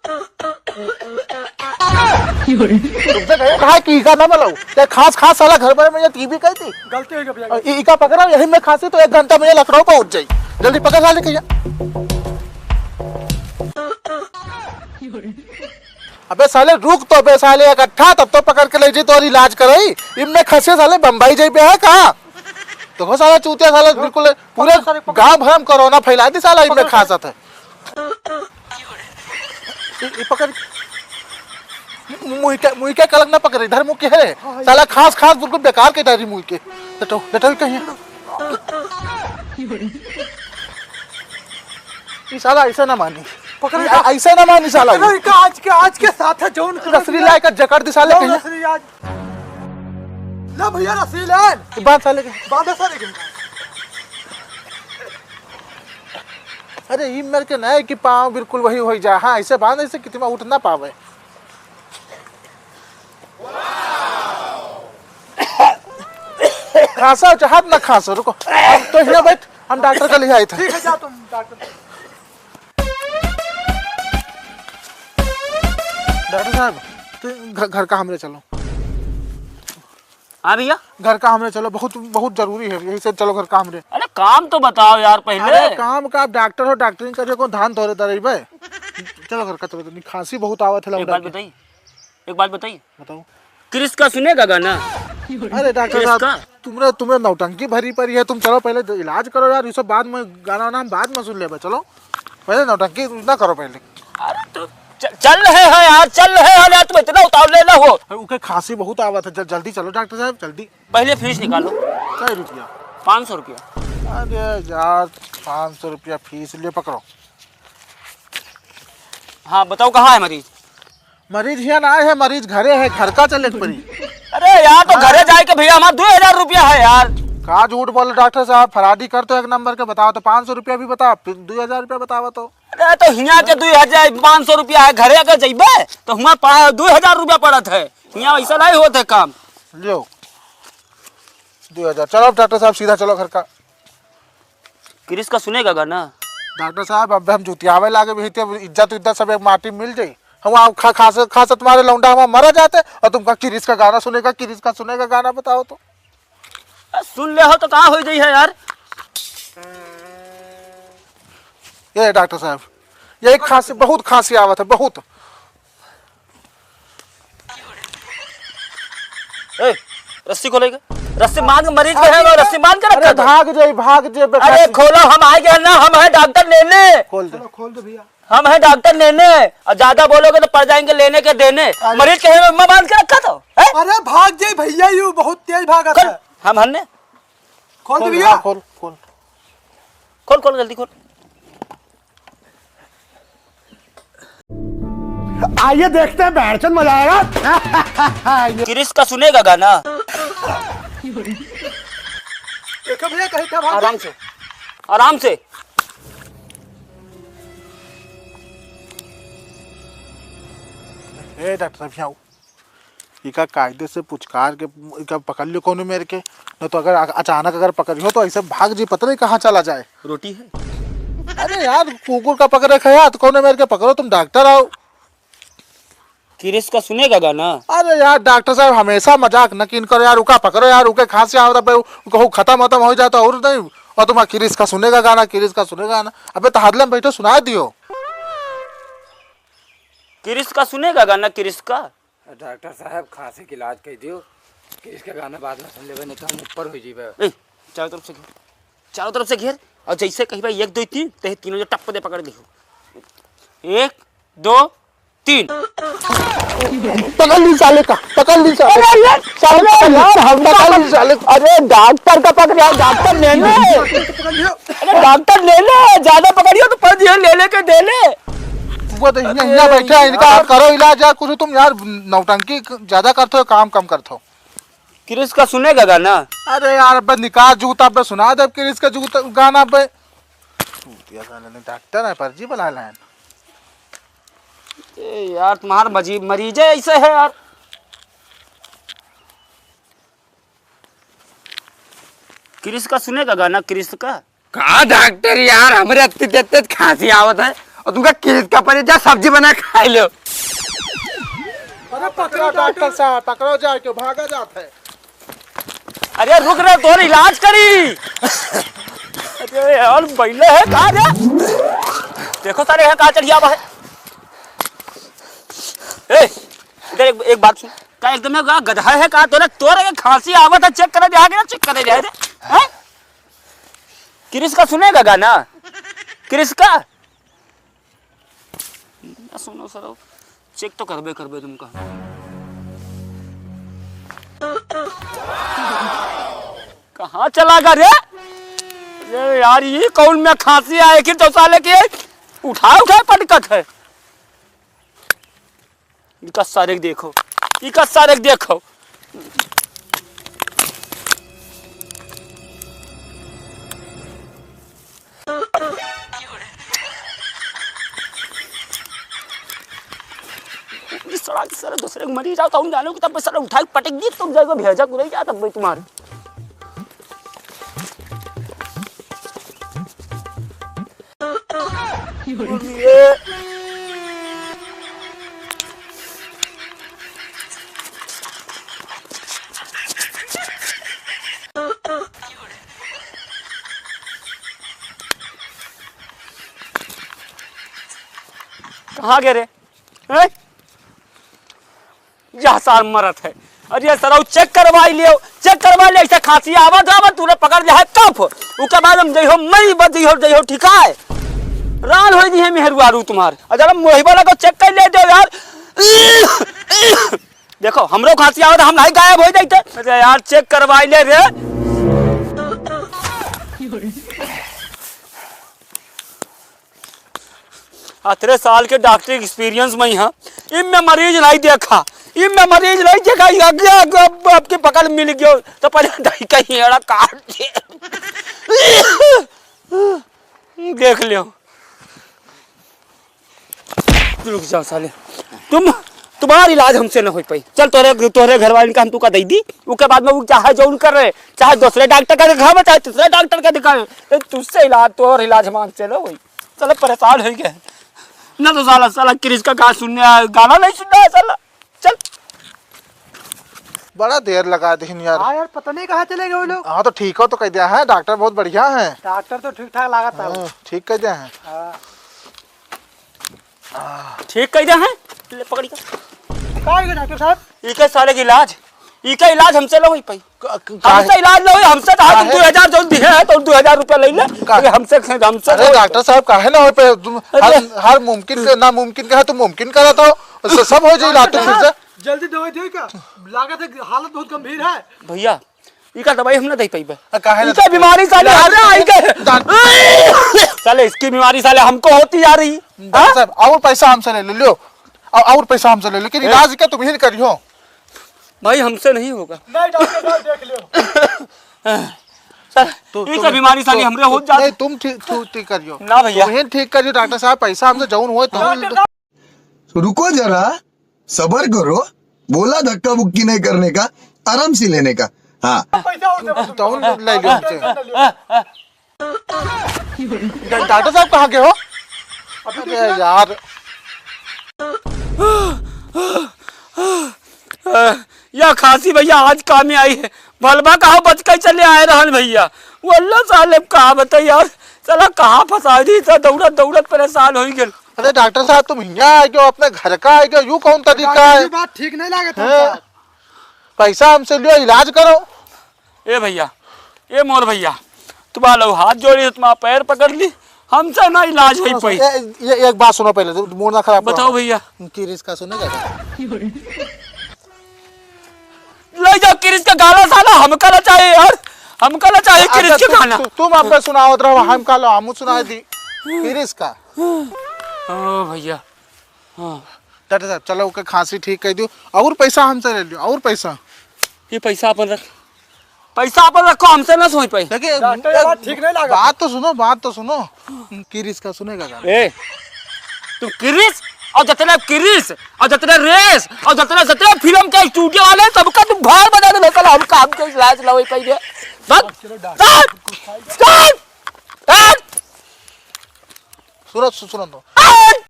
तुमसे कहा कि इका ना बोलो ते खास खास साला घर पर में टीवी कही थी गलती हो गई भैया। इका पकड़ा यही में खांसी तो 1 घंटा में लखनऊ पहुंच जाई। जल्दी पकड़ साले कहिया। अबे साले रुक तो बे साले इकट्ठा तब तो पकड़ के ले जी तो इलाज करई। इनमें खसे साले बम्बई जाई पे है कहा तो हो साला चूतिया साला बिल्कुल पूरे गांव भर में कोरोना फैला दी साला इनमें खासत है। पकड़ मुई के कलंक ना पकड़ इधर मुँह के है साला खास खास बिल्कुल बेकार के डारी मुँह के लेटो लेटो कहीं साला ऐसा ना मानी ऐसा ना मानी साला आज के साथ है जोन रसरी लाए का जकड़ दी साले कहीं ना भैया रसरी लाए बात साले के बात सारे के अरे ई मेरे के नहीं कि पाँव बिल्कुल वही हो जाए। हाँ ऐसे बांध ऐसे कितना उठ ना पावे। खांसा चाहत ना खांसा रुको तो यहाँ बैठ हम डॉक्टर का ले आए थे। ठीक है जा तुम डॉक्टर। डॉक्टर साहब तो घर का हमरे चलो। हाँ भैया घर का हमरे चलो बहुत बहुत जरूरी है यही से चलो घर का हमरे। अरे काम तो बताओ यार पहले। अरे काम का आप डॉक्टर हो डॉक्टरिंग करे को धान धोरे तरे भाई चलो घर का चलो खांसी बहुत आवत है। एक बात बताइए बताओ क्रिस का सुनेगा गाना। अरे डॉक्टर साहब तुम्हें नौटंकी भरी पड़ी है। तुम चलो पहले इलाज करो यार ये सब बाद में गाना नाम बाद में सुन ले चलो पहले नौटंकी ना करो पहले। अरे तो चल रहे हैं यार चल रहे हैं यार तुम इतना उतावले ना हो। उनके खांसी बहुत आवत है जल्दी चलो डॉक्टर साहब जल्दी। पहले फीस निकालो। क्या रुपया 500 रुपया। अरे यार 500 रुपया फीस लिए पकड़ो। हाँ बताओ कहाँ है मरीज। मरीज यहाँ ना है मरीज घरे है घर का चले पड़ी। अरे यार तो घरे जाए के भैया हमारा 2000 रुपया है यार। कहा झूठ बोले डॉक्टर साहब फराडी कर तो 1 नंबर के बताओ तो 500 रुपया भी बताओ फिर 2000 रुपया बताओ तो। अरे तो हिया के 2500 रुपया है घरे अगर जाइबे तो हमारा 2000 रुपया पड़त है। हिया ऐसा नहीं होता है काम। लो 2000 चलो डॉक्टर साहब सीधा चलो घर का। क्रिस का सुनेगा गाना। डॉक्टर साहब अब हम जुतियावे लागे भी इज्जत सब एक माटी मिल जाई। हम खास तुम्हारे लौंडा हम मरा जाते और तुम किरिस का गाना सुनेगा किरिस का सुनेगा गाना बताओ तो। सुन ले हो तो कहाँ हो जाई है यार। ये डॉक्टर साहब ये खांसी बहुत खांसी आवत है बहुत। ए, रस्सी खोलेगा रस्सी बांध के मरीज के है वो रस्सी बांध के रखा था। भाग जाए अरे खोलो हम आ गए ना हम है डॉक्टर लेने। खोल दो भैया हम है डॉक्टर लेने और ज्यादा बोलोगे तो पड़ जाएंगे लेने के देने। मरीज के है मैं बांध के रखा था। अरे भाग जाए भैया यू बहुत तेज भागा था। हम हन्ने खोल दो भैया खोल खोल खोल खोल जल्दी खोल। आइए देखते हैं बैठचंद मजा आएगा। क्रिस का सुनेगा गाना। देखो भैया कहीं क्या भाग आराम से आराम से। ए डॉक्टर साहब यहाँ इका कायदे से पुचकार के इका पकड़ लियो कौन मेरे के न तो अगर अचानक अगर पकड़ियो तो ऐसे भाग जी पता नहीं कहाँ चला जाए। रोटी है। अरे यार कुकुर का पकड़ रखा है तो कौन मेरे के पकड़ो तुम डॉक्टर आओ। क्रिस का सुनेगा गाना। अरे यार डॉक्टर साहब हमेशा मजाक न किन करो यार उका पकड़ो यार उके खांसी आवत है खत्म हो जाता और नहीं और तुम क्रिस का सुनेगा गाना क्रिस का सुनेगा गाना। अबे तो हाथ में बैठो सुना दियो। क्रिस का सुनेगा गाना क्रिस का। डॉक्टर साहब खांसी के इलाज कर दियो क्रिस का गाना बाद में सुन लेबे नहीं तो हम ऊपर हो जीबे। चारों तरफ से घेर और जैसे कहीं भाई 1 2 3 ते तीनों जो टप्प दे पकड़ दियो 1 2 3। पकड़ ली साले का पकड़ ली साले यार हम पकड़ ली साले। अरे डॉक्टर का पकड़ डॉक्टर लेने। अरे डॉक्टर लेने ज्यादा पकड़ियो तो पड़ दियो लेने के देने। वो तो यहाँ बैठा है इनका करो इलाज यार कुछ तुम यार नौटंकी ज्यादा करते हो काम कम करते हो। क्रिस का सुनेगा गाना। अरे यार अब निकाल जूता पे सुना दे क्रिस का जूता गाना पे डॉक्टर है पर्ची बना लाइन। यार तुम्हारा मरीज है ऐसे है यार। क्रिस का सुनेगा गाना क्रिस का। कहा डॉक्टर यार हमारे खांसी आवत है और तुमका किस का परे जा सब्जी बना खा लो। अरे पकड़ो डॉक्टर साहब, पकड़ो जाए क्यों भागा जाता है। अरे रुक रहे तोर इलाज करी। अरे यार बैले है कहा रे, देखो सारे है कहा चढ़िया है। ए इधर एक बात सुन, का एकदम गधा है का तोरे तोरे खांसी आवत है, चेक करे जाके ना, चेक करे जाए रे। हैं क्रिस का सुनेगा गाना, क्रिस का ना सुनो सर, चेक तो करबे तुमका। कहाँ चला गया रे? अरे यार ये कौन में खांसी आए कि तो साले के उठा पटकत है। इनका सारे देखो, इनका सारे देखो। सर दूसरे को मरी जाओ तो जानो कि तब सर उठा पटक दी तुम जाएगा भेजा को नहीं जा तब भाई तुम्हारे। कहाँ गए रे? यह सार मरत है। अरे सर चेक करवा लियो, चेक करवा ले, ऐसा खांसी आवत तूने पकड़ लिया है कफ, उसके बाद हम जइहो मई जइहो ठीक है रान हो जी है मेहरबारू तुम्हारे। अगर हम वही वाला को चेक कर ले दो यार। देखो हमरो खांसी आवत हम नहीं गायब हो जाते। अरे यार चेक करवा ले रे। 18 साल के डॉक्टर एक्सपीरियंस में यहाँ इनमें मरीज नहीं देखा, इनमें मरीज नहीं देखा। आगे आपकी पकड़ मिल गयो तो पहले दही का हेड़ा काट देख लियो। रुक जाओ साले, तुम्हारा इलाज हमसे न हो पाई। चल तोरे घर वाले का हम तुका दे दी, उसके बाद में वो चाहे जो कर रहे, चाहे दूसरे डॉक्टर का दिखावे चाहे तीसरे डॉक्टर का दिखावे, तुझसे इलाज तोर इलाज मान चलो वही। चलो परेशान हो गए ना तो साला क्रिस का गाना सुनने गाना नहीं सुनना है साला। चल बड़ा देर लगा दी यार। हाँ यार पता नहीं कहाँ चले गए वो लोग। हाँ तो ठीक हो तो कह दिया है, डॉक्टर बहुत बढ़िया है। डॉक्टर तो ठीक ठाक लगा था। ठीक कह दिया है। ठीक कह दिया है। ले पकड़ी का डॉक्टर साहब इके साले की इका इलाज हमसे लो पाई, हमसे इलाज लो हमसे तो 2000 जो दिए है तो 2000 रुपया ले ले हमसे। अरे डॉक्टर साहब काहे ना हो पे, हर मुमकिन ना मुमकिन का है तो मुमकिन करा तो सब हो जाए। तो फिर से जल्दी दवाई दे क्या, लागत है हालत बहुत गंभीर है। भैया इका दवाई हम ना दे पाई काहे इका बीमारी साले साले इसकी बीमारी साले हमको होती जा रही। डॉक्टर साहब और पैसा हमसे ले लो, और पैसा हमसे ले लो, लेकिन इलाज क्या तुम ही करियो भाई, हमसे नहीं होगा। नहीं डॉक्टर साहब देख लियो। तो बीमारी साली हमरे हो जाती। तुम ठीक करियो ना भैया, तुम ठीक करियो डॉक्टर साहब, पैसा हमसे जौन हो तो रुको जरा, सबर करो। बोला धक्का बुक्की नहीं करने का, आराम से लेने का। हाँ जौन ले लो हमसे। डॉक्टर साहब कहाँ के हो? अरे यार या खांसी भैया आज काम में आई है। भलवा कहा बच कर चले आए रहन भैया, वो अल्लाह साले कहा बताइए यार, चला कहाँ फंसा दी था, दौड़त परेशान हो गए। अरे डॉक्टर साहब तुम यहाँ आए गए, अपने घर का आए गए, यूँ कौन तरीका है? बात ठीक नहीं लगा। पैसा हमसे लियो, इलाज करो। ए भैया, ए मोर भैया, तुम्हारा हाथ जोड़ी, तुम्हारा पैर पकड़ ली, हमसे ना इलाज हो पाई। एक बात सुनो पहले, मूड ना खराब बताओ भैया। क्रिस का सुनेगा? ले जाओ क्रिस का गाना साला, हमका ना चाहिए यार, हमका ना चाहिए क्रिस के गाना। तुम आपका सुनाओ रहो, हम का लो, हम सुना दी क्रिस का। ओ भैया हाँ डॉक्टर साहब चलो ओके खांसी ठीक कर दियो, और पैसा हमसे ले लियो, और पैसा। ये पैसा अपन रख, पैसा अपन रखो, हमसे ना सोच पाई। देखिए ठीक नहीं लगा। बात तो सुनो क्रिस का सुनेगा गाना? ए तुम क्रिस और जितने क्रिस और जितने रेस और जितने फिल्म के स्टूडियो वाले सबका तुम घर बजा दो, कल हम काम के इलाज लवे पाई दे। सुनो सुनो तो